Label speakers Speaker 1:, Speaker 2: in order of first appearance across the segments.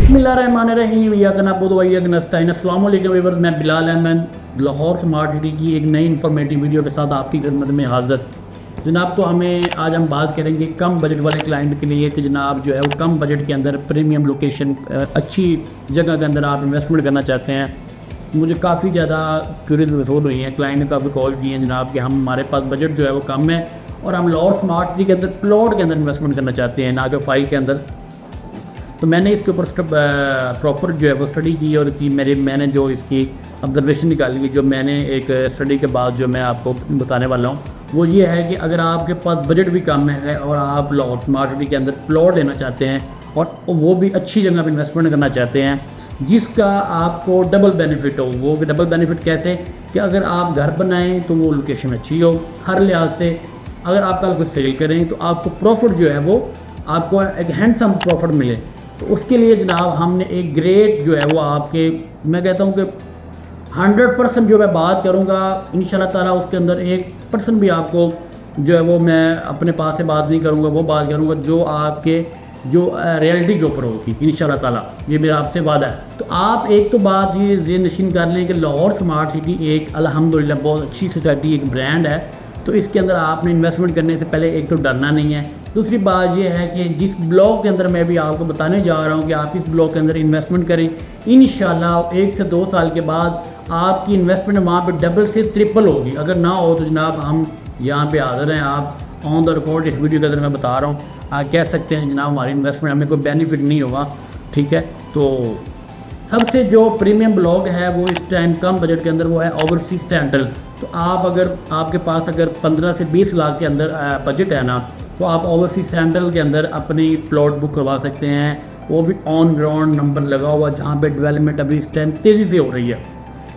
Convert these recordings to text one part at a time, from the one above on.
Speaker 1: बिस्मिल्लाहिर्रहमानिर्रहीम या कनाबुद व इय्याका नस्तईन। अस्सलाम वालेकुम व्यूअर्स, मैं बिलाल अहमद लाहौर स्मार्ट सिटी की एक नई इन्फॉर्मेटिव वीडियो के साथ आपकी खिदमत में हाज़िर। जनाब, तो आज हम बात करेंगे कम बजट वाले क्लाइंट के लिए कि जनाब जो है वो कम बजट के अंदर प्रीमियम लोकेशन अच्छी जगह के अंदर आप इन्वेस्टमेंट करना चाहते हैं। मुझे काफ़ी ज़्यादा क्यूरीज वसूल हुई हैं, क्लाइंट ने काफ़ी कॉल किए हैं जनाब कि हमारे पास बजट जो है वो कम है और हम लाहौर स्मार्ट सिटी के अंदर प्लॉट के अंदर इन्वेस्टमेंट करना चाहते हैं, ना कि फाइल के अंदर। तो मैंने इसके ऊपर प्रॉपर जो है वो स्टडी की और मैंने जो इसकी ऑब्जर्वेशन निकाली, जो मैंने एक स्टडी के बाद जो मैं आपको बताने वाला हूँ वो ये है कि अगर आपके पास बजट भी कम है और आप लाहौर स्मार्ट सिटी के अंदर प्लॉट लेना चाहते हैं और वो भी अच्छी जगह पर इन्वेस्टमेंट करना चाहते हैं जिसका आपको डबल बेनिफिट हो। वो डबल बेनिफिट कैसे कि अगर आप घर बनाएं तो वो लोकेशन अच्छी हो हर लिहाज से। अगर आप कल कुछ सेल करें तो आपको प्रॉफिट जो है वो आपको एक हैंडसम प्रॉफिट मिले। तो उसके लिए जनाब हमने एक ग्रेट जो है वो आपके, मैं कहता हूँ कि 100% जो मैं बात करूँगा इंशाल्लाह ताला उसके अंदर 1% भी आपको जो है वो मैं अपने पास से बात नहीं करूँगा, वो बात करूँगा जो आपके जो रियलिटी के ऊपर होगी इंशाल्लाह ताला, ये मेरा आपसे वादा है। तो आप एक तो बात ये ज़हन नशीन कर लें कि लाहौर स्मार्ट सिटी एक अल्हम्दुलिल्लाह बहुत अच्छी सोसाइटी, एक ब्रांड है। तो इसके अंदर आपने इन्वेस्टमेंट करने से पहले एक तो डरना नहीं है। दूसरी बात यह है कि जिस ब्लॉक के अंदर मैं भी आपको बताने जा रहा हूँ कि आप इस ब्लॉक के अंदर इन्वेस्टमेंट करें, इंशाल्लाह 1 से 2 साल के बाद आपकी इन्वेस्टमेंट वहाँ पे डबल से ट्रिपल होगी। अगर ना हो तो जनाब हम यहाँ पे हाजिर हैं, आप ऑन द रिकॉर्ड इस वीडियो के अंदर मैं बता रहा हूँ, आप कह सकते हैं जनाब हमारी इन्वेस्टमेंट हमें कोई बेनिफिट नहीं होगा, ठीक है। तो सबसे जो प्रीमियम ब्लॉक है वो इस टाइम कम बजट के अंदर वो है ओवरसीज सेंट्रल। तो आप अगर आपके पास अगर 15 से 20 लाख के अंदर बजट है ना, तो आप ओवरसीज सेंट्रल के अंदर अपनी प्लॉट बुक करवा सकते हैं। वो भी ऑन ग्राउंड नंबर लगा हुआ जहाँ पे डेवलपमेंट अभी इस टाइम तेज़ी से हो रही है।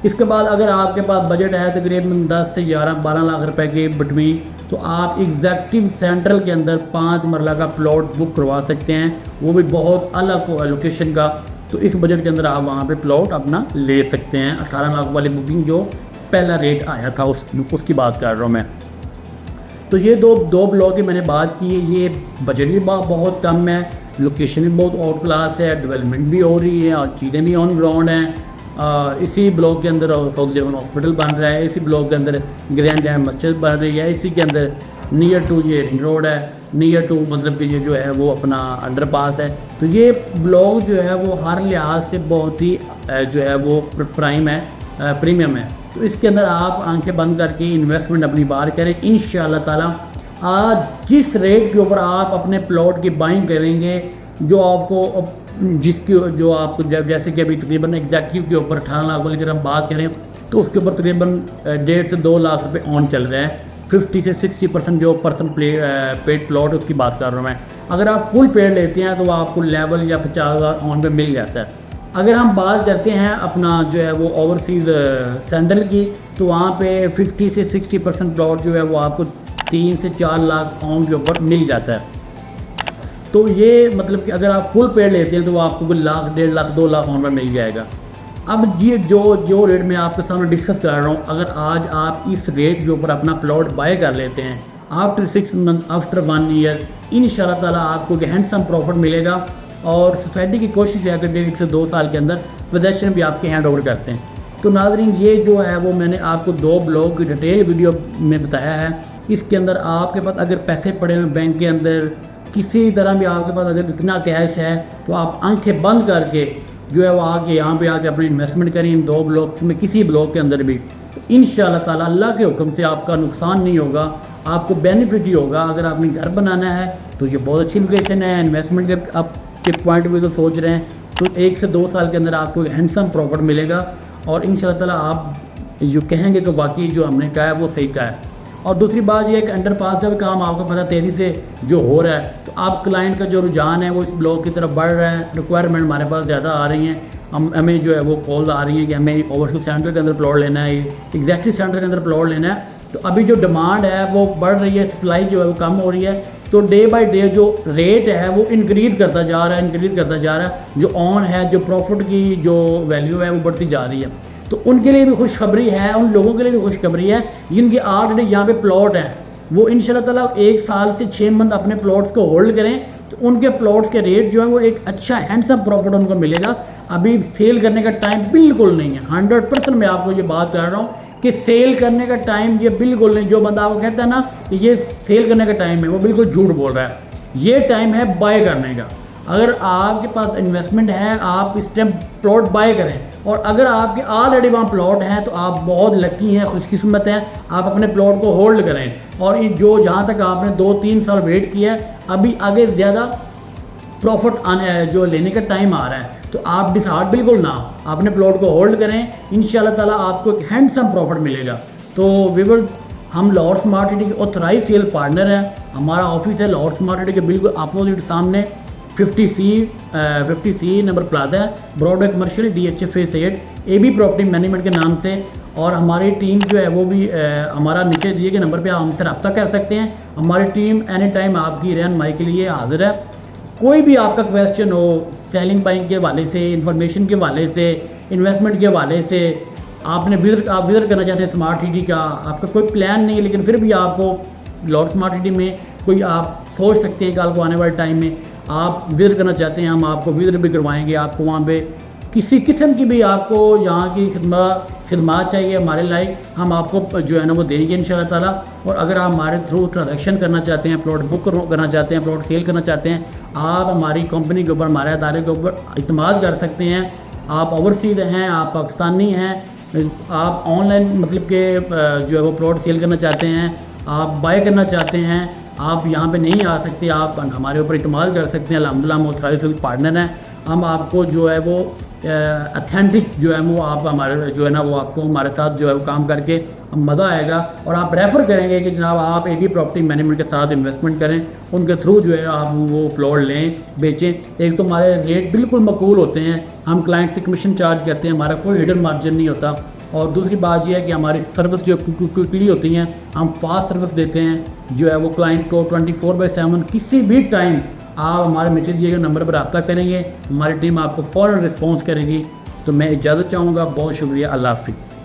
Speaker 1: इसके बाद अगर आपके पास बजट है तकरीबन 10 से 11-12 लाख रुपए के बिटवीन, तो आप एग्जैक्टिव सेंट्रल के अंदर 5 मरला का प्लॉट बुक करवा सकते हैं, वो भी बहुत अलग लोकेशन का। तो इस बजट के अंदर आप वहाँ पे प्लॉट अपना ले सकते हैं। 18 लाख वाली बुकिंग जो पहला रेट आया था उसकी बात कर रहा हूँ मैं। तो ये दो ब्लॉक की मैंने बात की है। ये बजट भी बहुत कम है, लोकेशन भी बहुत आउट क्लास है, डेवलपमेंट भी हो रही है और चीज़ें भी ऑन ग्राउंड हैं। इसी ब्लॉक के अंदर फौजीवन हॉस्पिटल बन रहा है, इसी ब्लॉक के अंदर ग्रैंड मस्जिद बन रही है, इसी के अंदर नियर टू ये रिंग रोड है, नियर टू मतलब कि ये जो है वो अपना अंडरपास है। तो ये ब्लॉक जो है वो हर लिहाज से बहुत ही जो है वो प्राइम है, प्रीमियम है। तो इसके अंदर आप आंखें बंद करके इन्वेस्टमेंट अपनी बार करें इंशाल्लाह ताला। आज जिस रेट के ऊपर आप अपने प्लॉट की बाइंग करेंगे, जो आपको जो आपको जैसे कि अभी तकरीबन एग्जैक्टिव के ऊपर 18 लाख वाली अगर हम बात करें तो उसके ऊपर तकरीबन 1.5 से 2 लाख रुपए ऑन चल रहे हैं। 50 से 60% जो पेड प्लॉट है उसकी बात कर रहा हूँ मैं। अगर आप फुल पेड लेते हैं तो आपको लेवल या 50,000 ऑन पे मिल जाता है। अगर हम बात करते हैं अपना जो है वो ओवरसीज सेंट्रल की, तो वहाँ पे 50 से 60% प्लॉट जो है वो आपको 3 से 4 लाख ऑन के ऊपर मिल जाता है। तो ये मतलब कि अगर आप फुल पेड लेते हैं तो आपको कोई लाख, 1.5 लाख, 2 लाख ऑन में मिल जाएगा। अब ये जो रेट मैं आपके सामने डिस्कस कर रहा हूँ, अगर आज आप इस रेट के ऊपर अपना प्लॉट बाय कर लेते हैं आफ्टर 6 मंथ, आफ्टर 1 ईयर, इंशाल्लाह ताला आपको हैंडसम प्रॉफिट मिलेगा। और सोसाइटी की कोशिश है कि 1.5 से 2 साल के अंदर पोजेसन भी आपके हैंड ओवर करते हैं। तो नाज़रीन, ये जो है वो मैंने आपको 2 ब्लॉक की डिटेल वीडियो में बताया है। इसके अंदर आपके पास अगर पैसे पड़े हुए बैंक के अंदर, किसी तरह भी आपके पास अगर इतना कैश है, तो आप आंखें बंद करके जो है वो आके यहाँ पे आके अपनी इन्वेस्टमेंट करें इन 2 ब्लॉक में, किसी ब्लॉक के अंदर भी। तो इंशाल्लाह ताला अल्लाह के हुक्म से आपका नुकसान नहीं होगा, आपको बेनिफिट ही होगा। अगर आपने घर बनाना है तो ये बहुत अच्छी लोकेशन है। इन्वेस्टमेंट के आपके पॉइंट ऑफ व्यू तो सोच रहे हैं तो 1 से 2 साल के अंदर आपको हैंडसम प्रॉफिट मिलेगा और इंशाल्लाह ताला आप जो कहेंगे कि वाकई जो हमने कहा है वो सही कहा है। और दूसरी बात ये है कि अंडरपास का भी काम आपको पता तेज़ी से जो हो रहा है, तो आप क्लाइंट का जो रुझान है वो इस ब्लॉक की तरफ बढ़ रहा है। रिक्वायरमेंट हमारे पास ज़्यादा आ रही हैं, हमें जो है वो कॉल आ रही है कि हमें ओवरसीज सेंटर के अंदर प्लॉट लेना है, एग्जैक्टिव सेंटर के अंदर प्लॉट लेना है। तो अभी जो डिमांड है वो बढ़ रही है, सप्लाई जो है वो कम हो रही है। तो डे बाय डे जो रेट है वो इंक्रीज़ करता जा रहा है, जो ऑन है, जो प्रॉफिट की जो वैल्यू है वो बढ़ती जा रही है। तो उनके लिए भी खुशखबरी है, उन लोगों के लिए भी खुशखबरी है जिनके ऑलरेडी यहाँ पे प्लॉट हैं। वो इंशाल्लाह ताला 1 साल से 6 मंथ अपने प्लॉट्स को होल्ड करें तो उनके प्लॉट्स के रेट जो है वो एक अच्छा हैंडसम प्रॉफिट उनको मिलेगा। अभी सेल करने का टाइम बिल्कुल नहीं है, 100% मैं आपको ये बात कर रहा हूँ कि सेल करने का टाइम ये बिल्कुल नहीं। जो बंदा आपको कहता है ना कि ये सेल करने का टाइम है, वो बिल्कुल झूठ बोल रहा है। ये टाइम है बाय करने का। अगर आपके पास इन्वेस्टमेंट है, आप इस टाइम प्लॉट बाय करें, और अगर आपके ऑलरेडी वहाँ प्लॉट हैं तो आप बहुत लकी हैं, खुशकिस्मत हैं। आप अपने प्लॉट को होल्ड करें, और जो जहाँ तक आपने 2-3 साल वेट किया है, अभी आगे ज़्यादा प्रॉफिट आने जो लेने का टाइम आ रहा है, तो आप डिसहार्ट बिल्कुल ना हो, अपने प्लॉट को होल्ड करें। इंशाल्लाह ताला आपको एक हैंडसम प्रॉफिट मिलेगा। तो व्यूअर्स, हम लाहौर स्मार्ट सिटी के ऑथराइज सेल पार्टनर हैं। हमारा ऑफिस है लाहौर स्मार्ट सिटी के बिल्कुल अपोजिट सामने 50C नंबर प्लाजा है, Broadway commercial, DH face 8, AB property management के नाम से। और हमारी टीम जो है वो भी हमारा नीचे दिए गए नंबर पे आप हमसे रब्ता कर सकते हैं। हमारी टीम एनी टाइम आपकी रहनुमाई के लिए हाजिर है। कोई भी आपका क्वेश्चन हो, सेलिंग बाइंग के हवाले से, इंफॉर्मेशन के हवाले से, इन्वेस्टमेंट के हवाले से, आप विज़िट करना चाहते हैं स्मार्ट सिटी का, आपका कोई प्लान नहीं है लेकिन फिर भी आपको लाहौर स्मार्ट सिटी में कोई आप सोच सकते हैं कल को आने वाले टाइम में आप विज़िट करना चाहते हैं, हम आपको विज़िट भी करवाएंगे। आपको वहाँ पे किसी किस्म की भी आपको यहाँ की खिदमत चाहिए हमारे लाइक, हम आपको जो है ना वो देंगे इंशाल्लाह ताला। और अगर आप हमारे थ्रू ट्रांजेक्शन करना चाहते हैं, प्लॉट बुक करना चाहते हैं, प्लॉट सेल करना चाहते हैं, आप हमारी कंपनी के ऊपर, हमारे अदारे के ऊपर इत्मीनान कर सकते हैं। आप ओवरसीज हैं, आप पाकिस्तानी हैं, आप ऑनलाइन मतलब के जो है वो प्लॉट सेल करना चाहते हैं, आप बाय करना चाहते हैं, आप यहाँ पे नहीं आ सकते, आप हमारे ऊपर इत्मीनान कर सकते हैं। अल्हम्दुलिल्लाह हम ऑथराइज्ड सेल पार्टनर हैं। हम आपको जो है वो अथेंटिक जो है वो आप हमारे जो है ना वो आपको हमारे साथ जो है वो काम करके मज़ा आएगा, और आप रेफ़र करेंगे कि जनाब आप AB प्रॉपर्टी मैनेजमेंट के साथ इन्वेस्टमेंट करें, उनके थ्रू जो है आप वो प्लॉट लें, बेचें। एक तो हमारे रेट बिल्कुल मकबूल होते हैं, हम क्लाइंट से कमीशन चार्ज करते हैं, हमारा कोई हिडन मार्जिन नहीं होता। और दूसरी बात यह है कि हमारी सर्विस जो क्विकली होती हैं, हम फास्ट सर्विस देते हैं जो है वो क्लाइंट को 24/7 किसी भी टाइम आप हमारे नीचे दिए गए नंबर पर रब्ता करेंगे, हमारी टीम आपको फ़ौरन रिस्पॉन्स करेगी। तो मैं इजाज़त चाहूँगा, बहुत शुक्रिया, अल्लाह हाफ़िज़।